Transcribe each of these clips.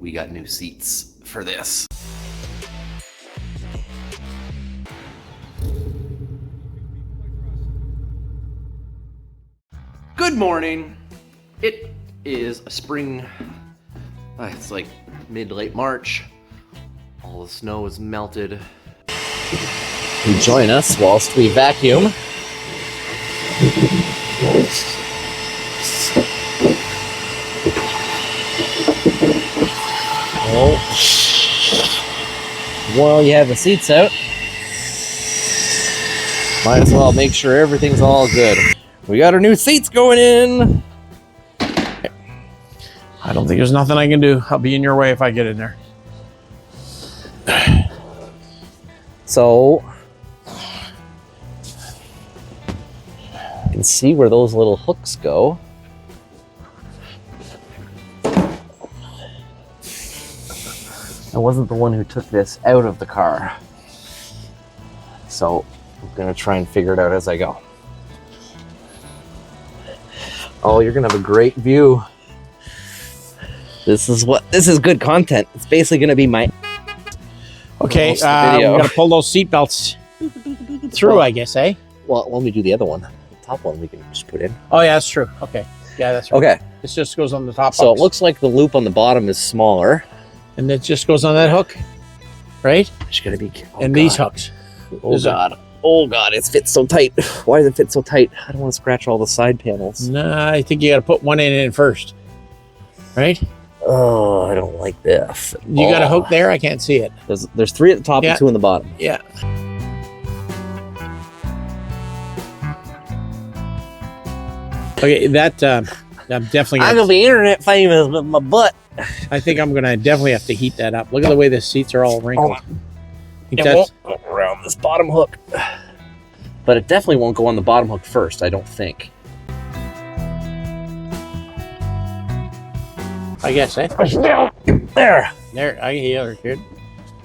we got new seats for this. Good morning. It is a spring, it's like mid-late March. All the snow is melted. Join us whilst we vacuum. Oh. While you have the seats out, might as well make sure everything's all good. We got our new seats going in. I don't think there's nothing I can do. I'll be in your way if I get in there. So, you can see where those little hooks go. I wasn't the one who took this out of the car. So, I'm gonna try and figure it out as I go. Oh, you're gonna have a great view. This is good content. It's basically gonna be my... Okay, we're gonna pull those seat belts through, I guess, eh? Well, let me do the other one. The top one we can just put in. Oh yeah, that's true. Okay, yeah, that's right. Okay. This just goes on the top. So hooks. it looks like the loop on the bottom is smaller. And it just goes on that hook, right? It's gonna be. And these hooks. Oh god. Oh god, it fits so tight. Why does it fit so tight? I don't want to scratch all the side panels. Nah, I think you got to put one in first, right? Oh, I don't like this. You got a hook there? I can't see it. There's 3 at the top and 2 in the bottom. Yeah. Okay, that I'm definitely. I'm gonna be internet famous with my butt. I think I'm gonna definitely have to heat that up. Look at the way the seats are all wrinkled. It won't go around this bottom hook, but it definitely won't go on the bottom hook first. I don't think. I guess, eh? There. There, I hear it. Good.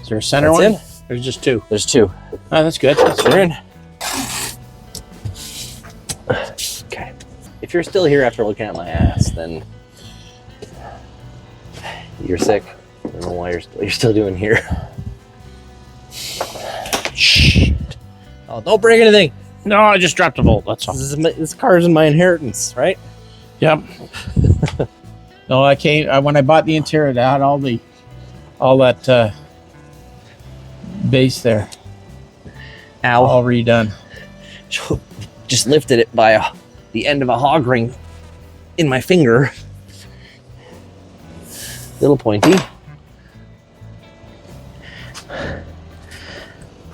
Is there a center That's one? in? There's just 2. There's 2. Oh, that's good. They're in. Okay. If you're still here after looking at my ass, then you're sick. I don't know why you're still doing here. Shh. Oh, don't break anything. No, I just dropped a volt. That's all. This car is my inheritance, right? Yep. No, when I bought the interior, they had all that base there. Ow. All redone. Just lifted it by the end of a hog ring in my finger. Little pointy.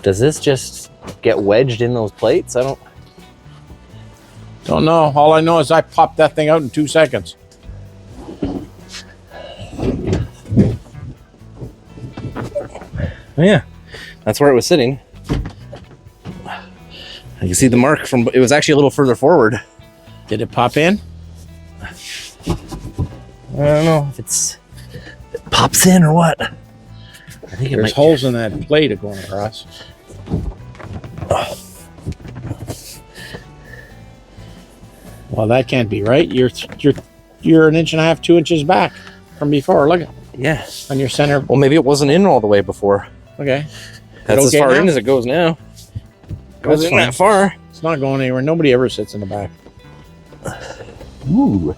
Does this just get wedged in those plates? I Don't know. All I know is I popped that thing out in 2 seconds. Yeah, that's where it was sitting. I can see the mark from, it was actually a little further forward. Did it pop in? I don't know if it pops in or what. I think There's holes in that plate going across. Well, that can't be right. You're 1.5 inches, 2 inches back from before. Look at yeah on your center. Well, maybe it wasn't in all the way before. Okay, That's okay as far now? in as it goes now. Goes That's in fine. that far. It's not going anywhere. Nobody ever sits in the back. Ooh.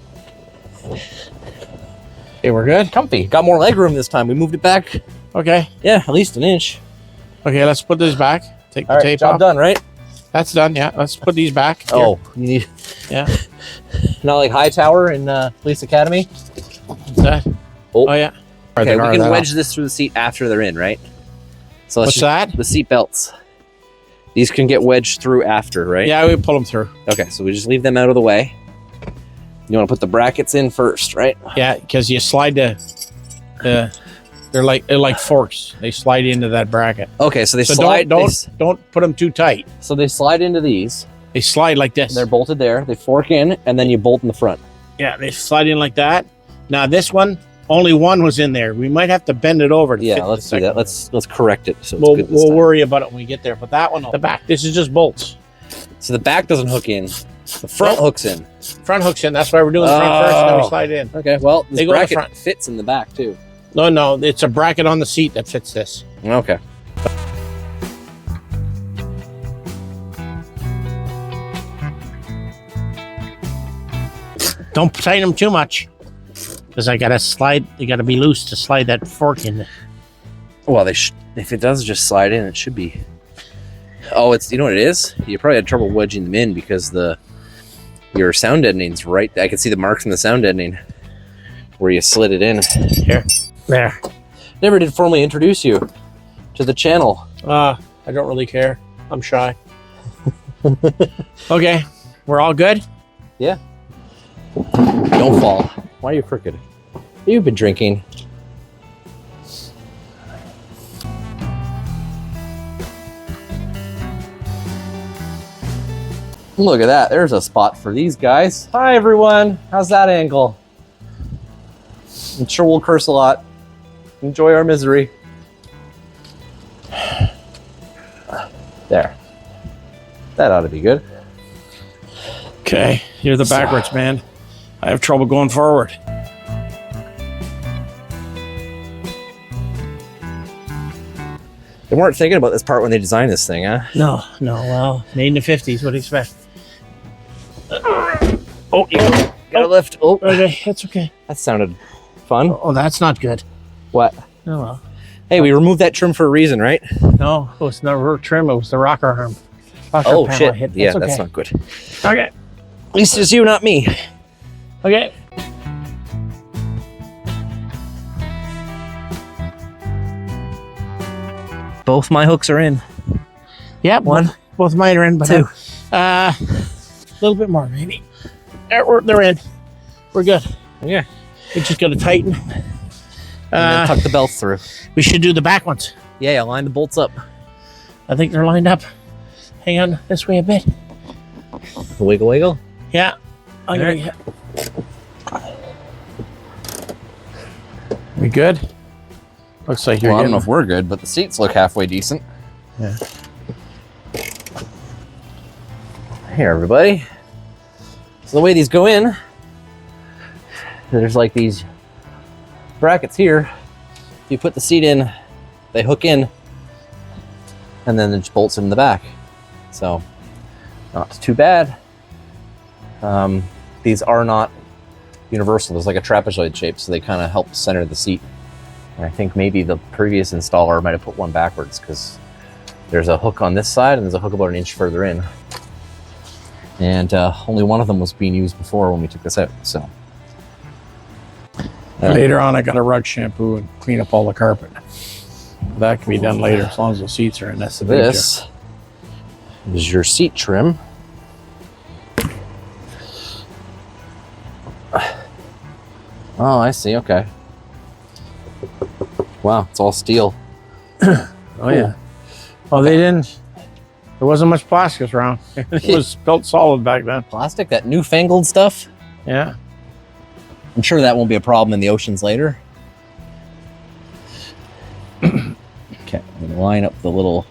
Okay, we're good. Comfy. Got more leg room this time. We moved it back. Okay. Yeah, at least 1 inch. Okay, let's put this back. Take the All right, tape job off. done, right? That's done. Yeah, let's put these back. Here. Oh, you need Yeah. not like Hightower in Police Academy. What's that? Oh. Yeah. Okay, we can wedge this through the seat after they're in, right? So What's that? The seat belts. These can get wedged through after, right? Yeah, we pull them through. Okay, so we just leave them out of the way. You want to put the brackets in first, right? Yeah, because you slide they're like forks. They slide into that bracket. Okay, so they So slide. don't put them too tight. So they slide into these. They slide like this. They're bolted there. They fork in, and then you bolt in the front. Yeah, they slide in like that. Now this one, only one was in there. We might have to bend it over. To Yeah, fit let's the do that. second Let's correct it. So it's one. good this We'll time. worry about it when we get there. But that one, the back, this is just bolts. So the back doesn't hook in. The front hooks in. Front hooks in. That's why we're doing the front first, and then we slide in. Okay, well, this They go in the bracket front. fits in the back, too. No, it's a bracket on the seat that fits this. Okay. Don't tighten them too much, because I gotta slide. They gotta be loose to slide that fork in. Well, if it does just slide in, it should be. Oh, it's, you know what it is? You probably had trouble wedging them in because your sound deadening's right. I can see the marks in the sound deadening where you slid it in. Here, there. Never did formally introduce you to the channel. I don't really care. I'm shy. Okay, we're all good. Yeah. Don't fall. Why are you crooked? You've been drinking. Look at that. There's a spot for these guys. Hi, everyone. How's that angle? I'm sure we'll curse a lot. Enjoy our misery. There. That ought to be good. Okay, you're the backwards man. I have trouble going forward. They weren't thinking about this part when they designed this thing, huh? No. Well, made in the 50s. What do you expect? Oh, you Gotta lift. Oh, okay. That's okay. that sounded fun. Oh, that's not good. What? Oh well. Hey, we removed that trim for a reason, right? No, it was the trim. It was the rocker arm. Rocker Oh, panel shit. hit. Yeah, okay. that's not good. Okay. At least it's you, not me. Okay. Both my hooks are in. Yeah, One. Both mine are in, but Two. a little bit more, maybe. They're in. We're good. Yeah. We just got to tighten. And then tuck the belts through. We should do the back ones. Yeah, line the bolts up. I think they're lined up. Hang on this way a bit. Wiggle, wiggle. Yeah. I'm All gonna We good? Looks like you're Well, I don't know getting... if we're good, but the seats look halfway decent. Yeah. Here, everybody. So the way these go in, there's like these brackets here. If you put the seat in, they hook in, and then it just bolts in the back. So, not too bad. These are not universal. There's like a trapezoid shape, so they kind of help center the seat. And I think maybe the previous installer might have put one backwards because there's a hook on this side and there's a hook about an inch further in. And only one of them was being used before when we took this out. So Later on, I got a rug shampoo and clean up all the carpet. That can be done later as long as the seats are in. That's the big job. this is your seat trim. Oh, I see. Okay. Wow, it's all steel. Oh yeah. Oh, they didn't. There wasn't much plastic around. It was built solid back then. Plastic, that newfangled stuff. Yeah. I'm sure that won't be a problem in the oceans later. Okay, I'm gonna line up the little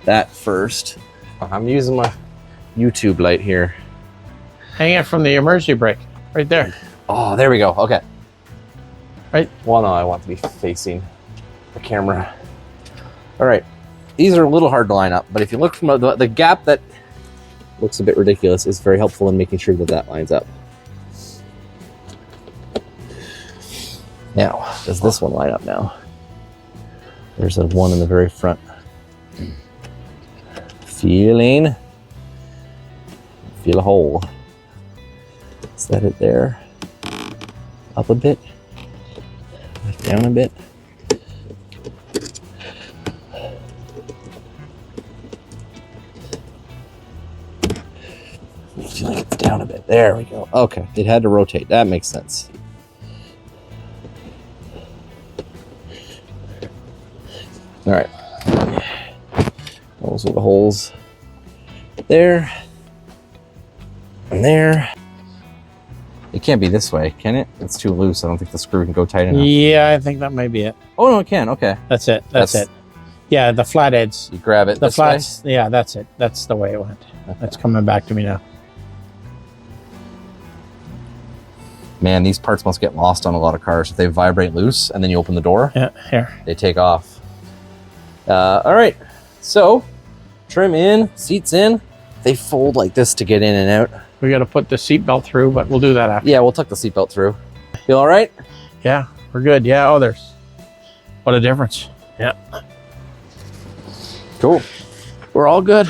that first. I'm using my YouTube light here. Hang it from the emergency brake, right there. Oh, there we go. Okay. Right. Well, no, I want to be facing the camera. All right. These are a little hard to line up, but if you look from the gap that looks a bit ridiculous is very helpful in making sure that that lines up. Now, does this one line up now? There's a one in the very front. Feel a hole. Is that it there? Up a bit, down a bit. I feel like it's down a bit. There we go. Okay, it had to rotate. That makes sense. All right. Those are the holes there and there. It can't be this way, can it? It's too loose. I don't think the screw can go tight enough. Yeah, I think that might be it. Oh, no, it can. Okay. That's it. That's it. Yeah, the flatheads. You grab it The this way? flats. Yeah, that's it. That's the way it went. Okay. That's coming back to me now. Man, these parts must get lost on a lot of cars. If they vibrate loose and then you open the door, Yeah, here. they take off. All right, so trim in, seats in. They fold like this to get in and out. We got to put the seat belt through, but we'll do that after. Yeah, we'll tuck the seatbelt through. Feel all right? Yeah, we're good. Yeah, oh, there's, what a difference. Yeah. Cool. We're all good.